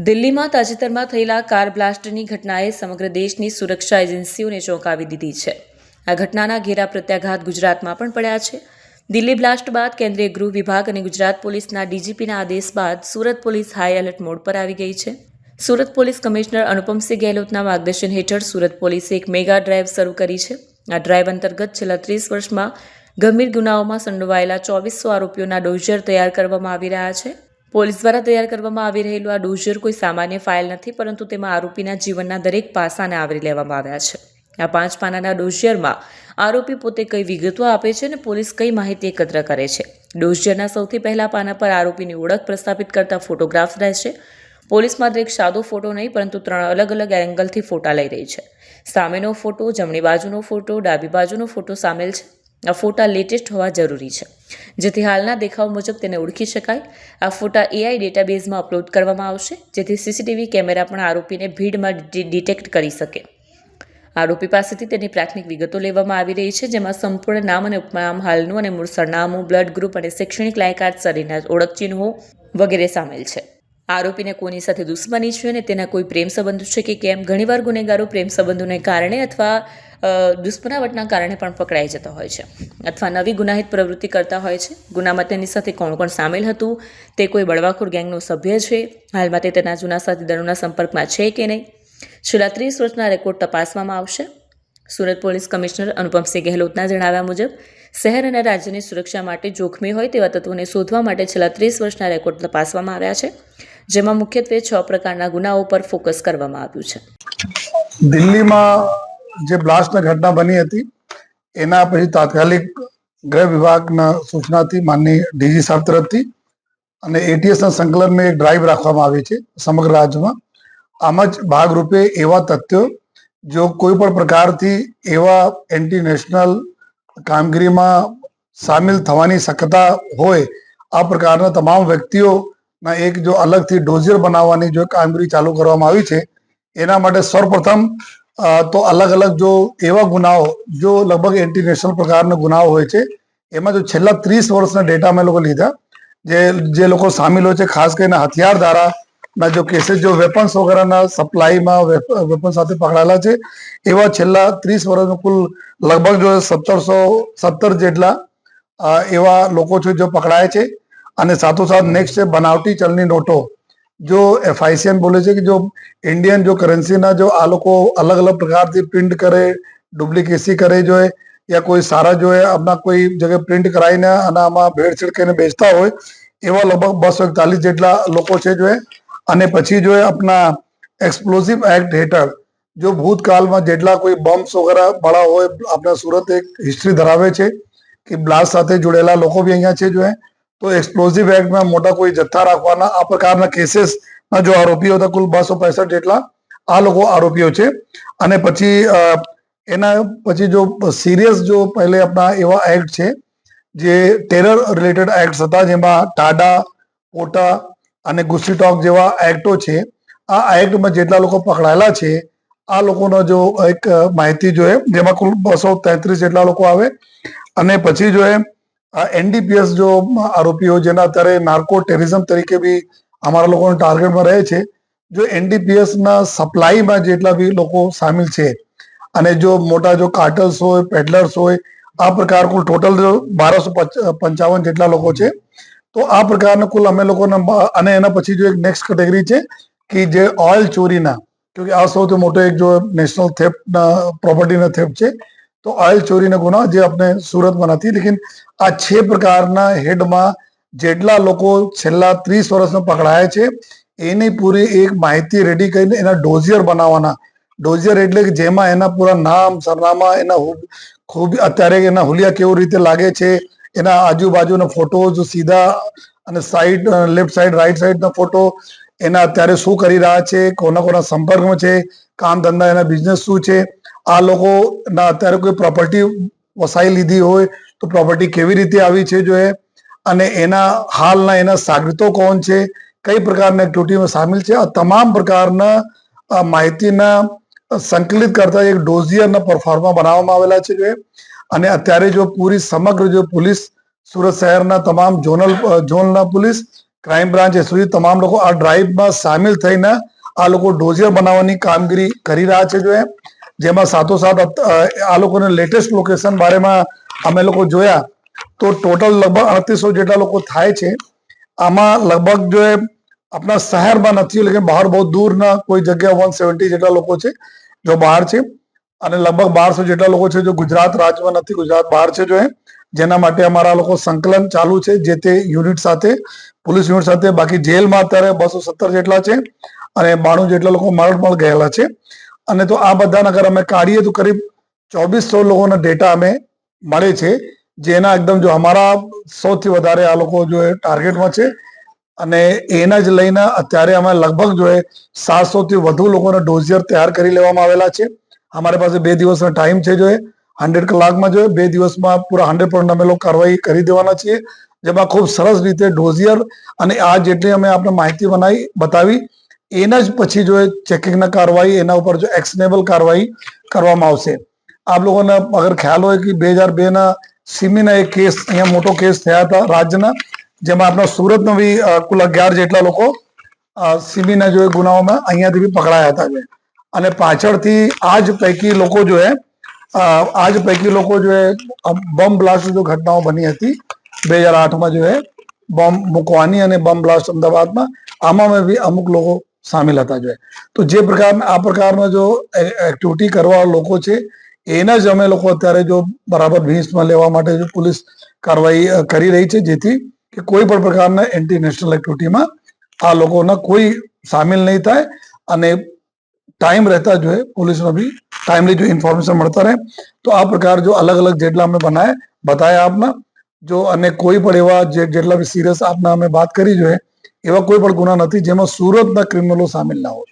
દિલ્હીમાં તાજેતરમાં થયેલા કાર બ્લાસ્ટની ઘટનાએ સમગ્ર દેશની સુરક્ષા એજન્સીઓને ચોંકાવી દીધી છે. આ ઘટનાના ઘેરા પ્રત્યાઘાત ગુજરાતમાં પણ પડ્યા છે. દિલ્હી બ્લાસ્ટ બાદ કેન્દ્રીય ગૃહ વિભાગ અને ગુજરાત પોલીસના ડીજીપીના આદેશ બાદ Surat police high alert mode પર આવી ગઈ છે. સુરત પોલીસ કમિશનર અનુપમસિંહ ગેહલોતના માર્ગદર્શન હેઠળ સુરત પોલીસે એક મેગા ડ્રાઈવ શરૂ કરી છે. આ ડ્રાઈવ અંતર્ગત છેલ્લા 30 વર્ષમાં ગંભીર ગુનાઓમાં સંડોવાયેલા 2400 આરોપીઓના ડોઝર તૈયાર કરવામાં આવી રહ્યા છે. પોલીસ દ્વારા તૈયાર કરવામાં આવી રહેલું આ ડોઝર કોઈ સામાન્ય ફાઇલ નથી, પરંતુ તેમાં આરોપીના જીવનના દરેક પાસાને આવરી લેવામાં આવ્યા છે. આ 5 પાનાના ડોઝરમાં આરોપી પોતે કઈ વિગતો આપે છે અને પોલીસ કઈ માહિતી એકત્ર કરે છે. ડોઝરના સૌથી પહેલા પાના પર આરોપીની ઓળખ પ્રસ્થાપિત કરતા ફોટોગ્રાફ્સ રહેશે. પોલીસ માત્ર એક સાદો ફોટો નહીં, પરંતુ 3 અલગ અલગ એંગલથી ફોટા લઈ રહી છે. સામેનો ફોટો, જમણી બાજુનો ફોટો, ડાબી બાજુનો ફોટો સામેલ છે. આ ફોટા લેટેસ્ટ હોવા જરૂરી છે, જેથી હાલના દેખાવ મુજબ તેને ઓળખી શકાય. આ ફોટા AI ડેટાબેઝમાં અપલોડ કરવામાં આવશે, જેથી CCTV કેમેરા પણ આરોપીને ભીડમાં ડિટેક્ટ કરી શકે. આરોપી પાસેથી તેની પ્રાથમિક વિગતો લેવામાં આવી રહી છે, જેમાં સંપૂર્ણ નામ અને ઉપનામ, હાલનું અને મૂળ સરનામું, બ્લડ ગ્રુપ અને શૈક્ષણિક લાયકાત, શરીરના ઓળખ ચિહ્નો વગેરે સામેલ છે. આરોપીને કોની સાથે દુશ્મની છે અને તેના કોઈ પ્રેમ સંબંધો છે કે કેમ. ઘણીવાર ગુનેગારો પ્રેમ સંબંધોને કારણે અથવા દુશ્મનાવટના કારણે પણ પકડાઈ જતા હોય છે, અથવા નવી ગુનાહિત પ્રવૃત્તિ કરતા હોય છે. ગુનામાં તેની સાથે કોણ કોણ સામેલ હતું, તે કોઈ બળવાખોર ગેંગનો સભ્ય છે, હાલમાં તે તેના જૂના સાથીદારોના સંપર્કમાં છે કે નહીં. છેલ્લા 30 વર્ષના રેકોર્ડ તપાસવામાં આવશે. સુરત પોલીસ કમિશનર અનુપમસિંહ ગેહલોતના જણાવ્યા મુજબ શહેર અને રાજ્યની સુરક્ષા માટે જોખમી હોય તેવા તત્વોને શોધવા માટે છેલ્લા 30 વર્ષના રેકોર્ડ તપાસવામાં આવ્યા છે, જેમાં મુખ્યત્વે 6 પ્રકારના ગુનાઓ પર ફોકસ કરવામાં આવ્યું છે. દિલ્હીમાં જે બ્લાસ્ટની ઘટના બની હતી એના પછી તાત્કાલિક ગૃહ વિભાગના સૂચનાથી માનની ડીજી સાહેબ તરફથી અને ATSના સંકલનમાં એક ડ્રાઈવ રાખવામાં આવી છે સમગ્ર રાજ્યમાં. આમ જ ભાગરૂપે એવા તથ્યો જો કોઈ પણ પ્રકારથી એવા એન્ટી નેશનલ કામગીરીમાં સામેલ થવાની શક્યતા હોય, આ પ્રકારના તમામ વ્યક્તિઓના એક જો અલગથી ડોઝર બનાવવાની જો કામગીરી ચાલુ કરવામાં આવી છે. એના માટે સર્વપ્રથમ તો અલગ અલગ જો એવા ગુનાઓ જો લગભગ એન્ટી નેશનલ પ્રકારના ગુનાઓ હોય છે, એમાં જો છેલ્લા 30 વર્ષના ડેટા અમે લોકો લીધા, જે લોકો સામેલ હોય છે, ખાસ કરીને હથિયાર ધારાના જો કેસીસ, જો વેપન્સ વગેરેના સપ્લાયમાં વેપન સાથે પકડાયેલા છે, એવા છેલ્લા 30 વર્ષનું કુલ લગભગ જો 1717 જેટલા એવા લોકો છે જો પકડાય છે. અને સાથોસાથ નેક્સ્ટ છે બનાવટી ચલણી નોટો, जो FICN बोले છે કે જો ઇન્ડિયન જો કરન્સીના જો આ લોકો અલગ અલગ પ્રકારથી પ્રિન્ટ કરે, ડુપ્લિકેસી કરે જો યા કોઈ સારા જો આપણા કોઈ જગ્યાએ પ્રિન્ટ કરાવીને અને આમાં ભેળસેળ કરીને બેચતા હોય, એવા લગભગ 241 જેટલા લોકો છે જો. અને પછી જો આપણા એક્સપ્લોઝિવ એક્ટ હેઠળ જો ભૂતકાળમાં જેટલા કોઈ બોમ્બ્સ વગેરે બળા હોય, આપણા સુરત એક હિસ્ટ્રી ધરાવે છે કે બ્લાસ્ટ સાથે જોડેલા લોકો બી અહીંયા છે જો. તો એક્સપ્લોઝિવ એક્ટમાં મોટા કોઈ જથ્થા રાખવાના આ પ્રકારના કેસીસના જો આરોપીઓ હતા, કુલ 265 જેટલા આ લોકો આરોપીઓ છે. અને પછી એના પછી જો સિરિયસ જો પહેલે આપણા એવા એક્ટ છે જે ટેરર રિલેટેડ એક્ટ હતા, જેમાં ટાડા, પોટા અને ગુસ્સીટોક જેવા એક્ટો છે. આ એક્ટમાં જેટલા લોકો પકડાયેલા છે, આ લોકોનો જો એક માહિતી જોઈએ, જેમાં કુલ 233 જેટલા લોકો આવે. અને પછી જો NDPS જો આરોપીઓ જેના અત્યારે નાર્કો ટેરરિઝમ તરીકે બી અમારા લોકોના ટાર્ગેટમાં રહે છે, જો NDPSના સપ્લાયમાં જેટલા બી લોકો સામેલ છે, અને જો મોટા જો કાર્ટલ્સ હોય, પેડલર્સ હોય, આ પ્રકાર કુલ ટોટલ જો 1255 જેટલા લોકો છે. તો આ પ્રકારના કુલ અમે લોકોના. અને એના પછી જો એક નેક્સ્ટ કેટેગરી છે કે જે ઓઇલ ચોરીના, કે આ સૌથી મોટો એક જો નેશનલ થેફ્ટના પ્રોપર્ટીના થેફ્ટ છે. તો ઓઇલ ચોરીના ગુના જે આપણે સુરતમાં નથી, લેકિન આ 6 પ્રકારના હેડમાં જેટલા લોકો છેલ્લા 30 વર્ષમાં પકડાયા છે, એની પૂરી એક માહિતી રેડી કરીને એના ડોઝિયર બનાવવાના. ડોઝિયર એટલે કે જેમાં એના પૂરા નામ, સરનામા, એના ખૂબ અત્યારે એના હુલિયા કેવી રીતે લાગે છે, એના આજુબાજુના ફોટોઝ સીધા અને સાઈડ, લેફ્ટ સાઈડ, રાઈટ સાઈડના ફોટો, એના અત્યારે શું કરી રહ્યા છે, કોના કોના સંપર્કમાં છે, કામ ધંધા, એના બિઝનેસ શું છે, આ લોકોના અત્યારે કોઈ પ્રોપર્ટી વસાઈ લીધી હોય તો પ્રોપર્ટી કેવી રીતે આવી છે જો અને એના હાલના એના સાગરીતો કોણ છે, કઈ પ્રકારના એક્ટિવિટીમાં સામેલ છે, આ તમામ પ્રકારના માહિતીના સંકલિત કરતા એક ડોઝિયરના પરફોર્મા બનાવવામાં આવેલા છે જો. અને અત્યારે જો પૂરી સમગ્ર જો પોલીસ, સુરત શહેરના તમામ ઝોનના પોલીસ ક્રાઇમ બ્રાન્ચ એસઓજી તમામ લોકો આ ડ્રાઈવમાં સામેલ થઈને આ લોકો ડોઝિયર બનાવવાની કામગીરી કરી રહ્યા છે જો જેમાં સાથોસાથ આ લોકોને લેટેસ્ટ લોકેશન બારેમાં અમે લોકો જોયા તો ટોટલ લગભગ 3800 જેટલા લોકો થાય છે. આમાં લગભગ જો આપણા શહેરમાં નથી લેकिन બહાર બહુ દૂરના કોઈ જગ્યા 170 જેટલા લોકો છે જો બહાર છે અને લગભગ 1200 જેટલા લોકો છે જો ગુજરાત રાજ્યમાં નથી, ગુજરાત બહાર છે જો જેના માટે અમારા લોકો સંકલન ચાલુ છે જે તે યુનિટ સાથે, પોલીસ યુનિટ સાથે. બાકી જેલમાં અત્યારે 217 જેટલા છે અને 92 જેટલા લોકો મરણ ગયેલા છે. અને તો આ બધાના અગર અમે કાઢીએ તો કરીબ 2400 લોકોના ડેટા અમે મળે છે જેના એકદમ જો અમારા સૌથી વધારે આ લોકો જો ટાર્ગેટમાં છે અને એના જ લઈને અત્યારે અમે લગભગ જો 700 થી વધુ લોકોના ડોઝિયર તૈયાર કરી લેવામાં આવેલા છે. અમારી પાસે 2 દિવસનો ટાઈમ છે જો 100 કલાકમાં જો 2 દિવસમાં પૂરા 100% અમે લોકો કાર્યવાહી કરી દેવાના છીએ જેમાં ખૂબ સરસ રીતે ડોઝિયર અને આ જેટલી અમે આપણે માહિતી બતાવી એના જ પછી જો ચેકિંગના કાર્યવાહી એના ઉપર જો એક્શનેબલ કાર્યવાહી કરવામાં આવશે. આપ લોકોને અગર ખ્યાલ હોય કે 2002 ના સિમીના એક કેસ અહીંયા મોટો કેસ થયા હતા રાજ્યના જેમાં આપણા સુરતના બી કુલ 11 જેટલા લોકો સિમીના જો ગુનાઓમાં અહીંયાથી બી પકડાયા હતા અને પાછળથી આ જ પૈકી લોકો જો બોમ્બ બ્લાસ્ટ જો ઘટનાઓ બની હતી 2008માં જો બોમ્બ મૂકવાની અને બોમ્બ બ્લાસ્ટ અમદાવાદમાં આમાં બી અમુક લોકો સામેલ હતા જો તો જે આ પ્રકારના જો એક્ટિવિટી કરવા લોકો છે એના જ અમે લોકો અત્યારે જો બરાબર ભીંસમાં લેવા માટે જો પોલીસ કાર્યવાહી કરી રહી છે જેથી કે કોઈ પણ પ્રકારના એન્ટી નેશનલ એક્ટિવિટીમાં આ લોકોના કોઈ સામેલ નહીં થાય અને ટાઈમ રહેતા જો પોલીસનો બી ટાઈમલી જો ઇન્ફોર્મેશન મળતા રહે તો આ પ્રકાર જો અલગ અલગ જેટલા અમે બતાયા આપના જો અને કોઈ પણ એવા જેટલા બી સિરિયસ આપના અમે વાત કરી જોઈએ એવા કોઈ પણ ગુના નથી જેમાં સુરતના ક્રિમિનલો સામેલ ના હોય.